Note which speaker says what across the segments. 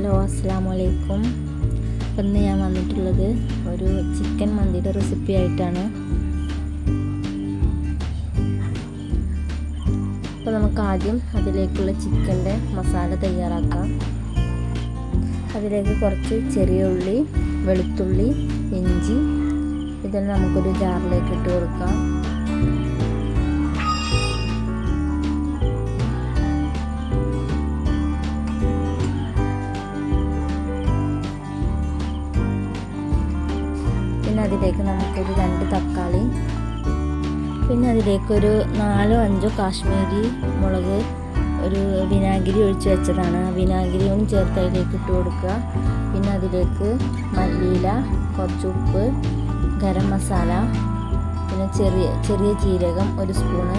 Speaker 1: Hello അസ്സലാമു അലൈക്കും. ഇന്ന് ഞാൻ വന്നിട്ടുള്ളത് ഒരു ചിക്കൻ മന്തിയുടെ റെസിപ്പി ആയിട്ടാണ്. അപ്പോൾ നമുക്ക് ആദ്യം അതിലേക്കുള്ള ചിക്കൻ്റെ മസാല തയ്യാറാക്കാം. അതിലേക്ക് കുറച്ച് ചെറിയ ഉള്ളി, വെളുത്തുള്ളി, ഇഞ്ചി ഇതെല്ലാം നമുക്കൊരു ജാറിലേക്ക് ഇട്ട് കൊടുക്കാം. പിന്നെ അതിലേക്ക് നമുക്കൊരു 2 തക്കാളി, പിന്നെ അതിലേക്കൊരു 4-5 കാശ്മീരി മുളക് ഒരു വിനാഗിരി ഒഴിച്ച് വെച്ചതാണ്. ആ വിനാഗിരിയും ചേർത്ത് അതിലേക്ക് ഇട്ട് കൊടുക്കുക. പിന്നെ അതിലേക്ക് മല്ലിയില, കുറച്ച് ഉപ്പ്, ഗരം മസാല, പിന്നെ ചെറിയ ജീരകം 1 സ്പൂണ്,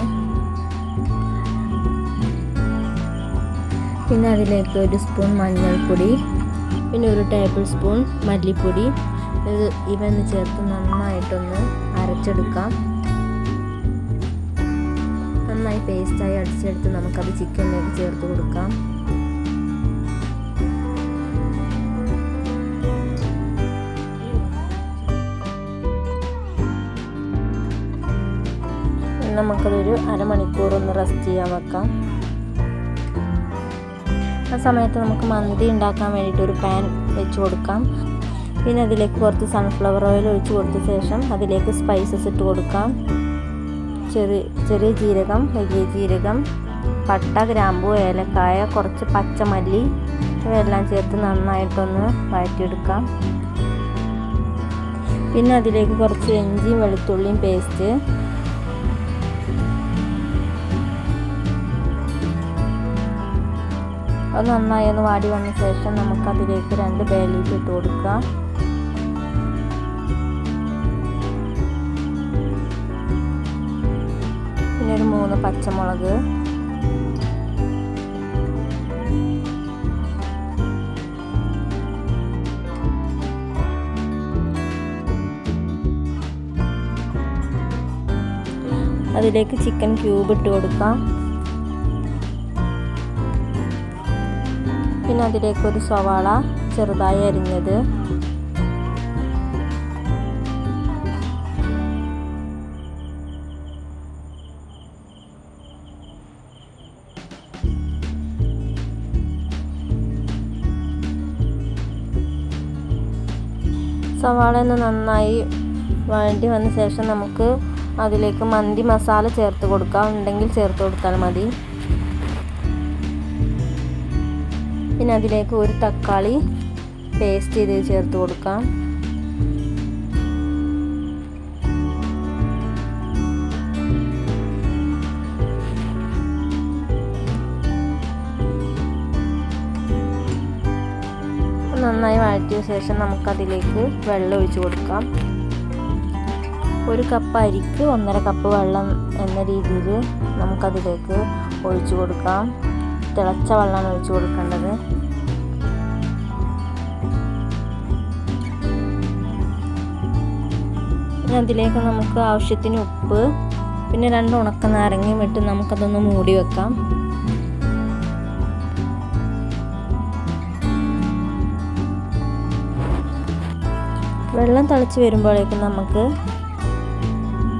Speaker 1: പിന്നെ അതിലേക്ക് 1 സ്പൂൺ മഞ്ഞൾപ്പൊടി, പിന്നെ 1 ടേബിൾ സ്പൂൺ മല്ലിപ്പൊടി. ഇവന്ന് ചേർത്ത് നന്നായിട്ടൊന്ന് അരച്ചെടുക്കാം. നന്നായി പേസ്റ്റായി അടിച്ചെടുത്ത് നമുക്കത് ചിക്കനിലേക്ക് ചേർത്ത് കൊടുക്കാം. നമുക്കതൊരു അരമണിക്കൂർ ഒന്ന് റെസ്റ്റ് ചെയ്യാൻ വെക്കാം. ആ സമയത്ത് നമുക്ക് മന്തി ഉണ്ടാക്കാൻ വേണ്ടിയിട്ട് ഒരു പാൻ വെച്ച് കൊടുക്കാം. പിന്നെ അതിലേക്ക് കുറച്ച് സൺഫ്ലവർ ഓയിൽ ഒഴിച്ച് കൊടുത്ത ശേഷം അതിലേക്ക് സ്പൈസസ് ഇട്ട് കൊടുക്കാം. ചെറിയ ജീരകം, വലിയ ജീരകം, പട്ട, ഗ്രാമ്പൂ, ഏലക്കായ, കുറച്ച് പച്ചമല്ലി ഇവയെല്ലാം ചേർത്ത് നന്നായിട്ടൊന്ന് വഴറ്റിയെടുക്കാം. പിന്നെ അതിലേക്ക് കുറച്ച് ഇഞ്ചിയും വെളുത്തുള്ളിയും പേസ്റ്റ്, അത് നന്നായി ഒന്ന് വാടി വന്ന ശേഷം നമുക്കതിലേക്ക് 2 ബേ ലീഫ് ഇട്ട് കൊടുക്കാം. പിന്നെ ഒരു 3 പച്ചമുളക്, അതിലേക്ക് ചിക്കൻ ക്യൂബ് ഇട്ട് കൊടുക്കാം. പിന്നെ അതിലേക്ക് ഒരു സവാള ചെറുതായി അരിഞ്ഞത്, സവാള ഒന്ന് നന്നായി വഴണ്ടി വന്ന ശേഷം നമുക്ക് അതിലേക്ക് മന്തി മസാല ചേർത്ത് കൊടുക്കാം. ഉണ്ടെങ്കിൽ ചേർത്ത് കൊടുത്താൽ മതി. പിന്നെ അതിലേക്ക് 1 തക്കാളി പേസ്റ്റ് ചെയ്ത് ചേർത്ത് കൊടുക്കാം. നന്നായി വഴറ്റിയ ശേഷം നമുക്കതിലേക്ക് വെള്ളം ഒഴിച്ച് കൊടുക്കാം. 1 കപ്പ് അരിക്ക് 1.5 കപ്പ് വെള്ളം എന്ന രീതിയിൽ നമുക്കതിലേക്ക് ഒഴിച്ചു കൊടുക്കാം. തിളച്ച വെള്ളമാണ് ഒഴിച്ചു കൊടുക്കേണ്ടത്. പിന്നെ അതിലേക്ക് നമുക്ക് ആവശ്യത്തിന് ഉപ്പ്, പിന്നെ 2 ഉണക്ക നാരങ്ങയും ഇട്ട് നമുക്കതൊന്ന് മൂടി വെക്കാം. വെള്ളം തിളച്ച് വരുമ്പോഴേക്കും നമുക്ക്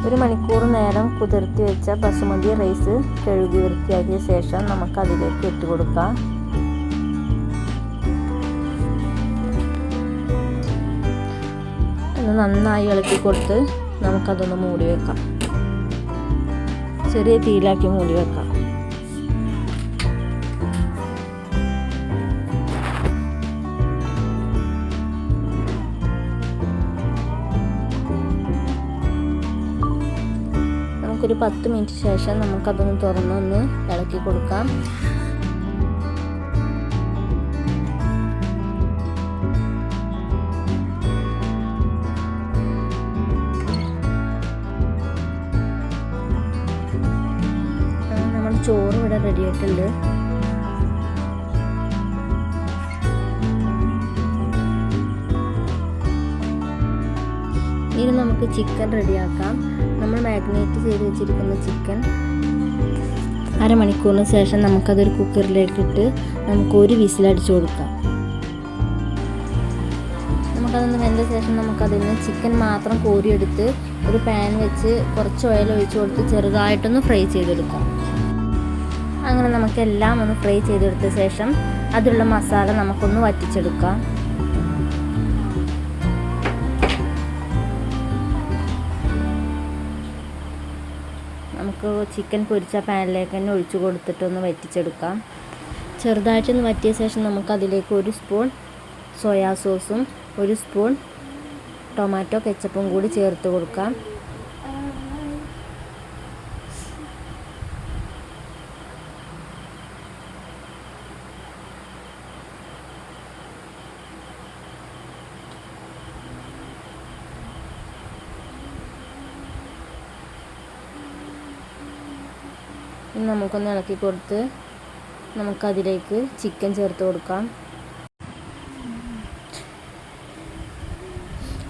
Speaker 1: 1 മണിക്കൂർ നേരം കുതിർത്തി വെച്ച ബസുമതി റൈസ് കഴുകി വൃത്തിയാക്കിയ ശേഷം നമുക്കതിലേക്ക് ഇട്ട് കൊടുക്കാം. നന്നായി ഇളക്കി കൊടുത്ത് നമുക്കതൊന്ന് മൂടി വെക്കാം. ചെറിയ തീയിലാക്കി മൂടി വെക്കാം. ഒരു 10 മിനിറ്റ് ശേഷം നമുക്കതൊന്ന് തുറന്നൊന്ന് ഇളക്കി കൊടുക്കാം. നമ്മുടെ ചോറ് ഇവിടെ റെഡി ആയിട്ടുണ്ട്. ഇനി നമുക്ക് ചിക്കൻ റെഡിയാക്കാം. നമ്മൾ മാഗ്നേറ്റ് ചെയ്ത് വെച്ചിരിക്കുന്ന ചിക്കൻ അരമണിക്കൂറിന് ശേഷം നമുക്കതൊരു കുക്കറിലേക്കിട്ട് നമുക്ക് 1 വിസിലടിച്ചു കൊടുക്കാം. നമുക്കതൊന്ന് വെന്ത ശേഷം നമുക്കതിൽ നിന്ന് ചിക്കൻ മാത്രം കോരിയെടുത്ത് ഒരു പാൻ വെച്ച് കുറച്ച് ഓയിൽ ഒഴിച്ച് കൊടുത്ത് ചെറുതായിട്ടൊന്ന് ഫ്രൈ ചെയ്തെടുക്കാം. അങ്ങനെ നമുക്കെല്ലാം ഒന്ന് ഫ്രൈ ചെയ്തെടുത്ത ശേഷം അതിലുള്ള മസാല നമുക്കൊന്ന് വറ്റിച്ചെടുക്കാം. നമുക്ക് ചിക്കൻ പൊരിച്ച പാനിലേക്ക് തന്നെ ഒഴിച്ച് കൊടുത്തിട്ടൊന്ന് വറ്റിച്ചെടുക്കാം. ചെറുതായിട്ടൊന്ന് വറ്റിയ ശേഷം നമുക്കതിലേക്ക് 1 സ്പൂൺ സോയാ സോസും 1 സ്പൂൺ ടൊമാറ്റോ കെച്ചപ്പും കൂടി ചേർത്ത് കൊടുക്കാം. ഇനി നമുക്കൊന്ന് ഇളക്കി കൊടുത്ത് നമുക്കതിലേക്ക് ചിക്കൻ ചേർത്ത് കൊടുക്കാം.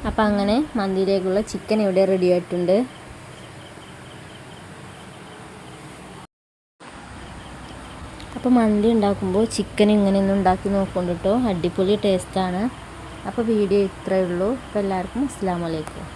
Speaker 1: അപ്പം അങ്ങനെ മന്തിയിലേക്കുള്ള ചിക്കൻ ഇവിടെ റെഡി ആയിട്ടുണ്ട്. അപ്പോൾ മന്തി ഉണ്ടാക്കുമ്പോൾ ചിക്കൻ ഇങ്ങനെയൊന്നും ഉണ്ടാക്കി നോക്കുന്നുണ്ട് കേട്ടോ, അടിപൊളി ടേസ്റ്റാണ്. അപ്പോൾ വീഡിയോ ഇത്രയേ ഉള്ളൂ. അപ്പോൾ എല്ലാവർക്കും അസ്സലാമു അലൈക്കും.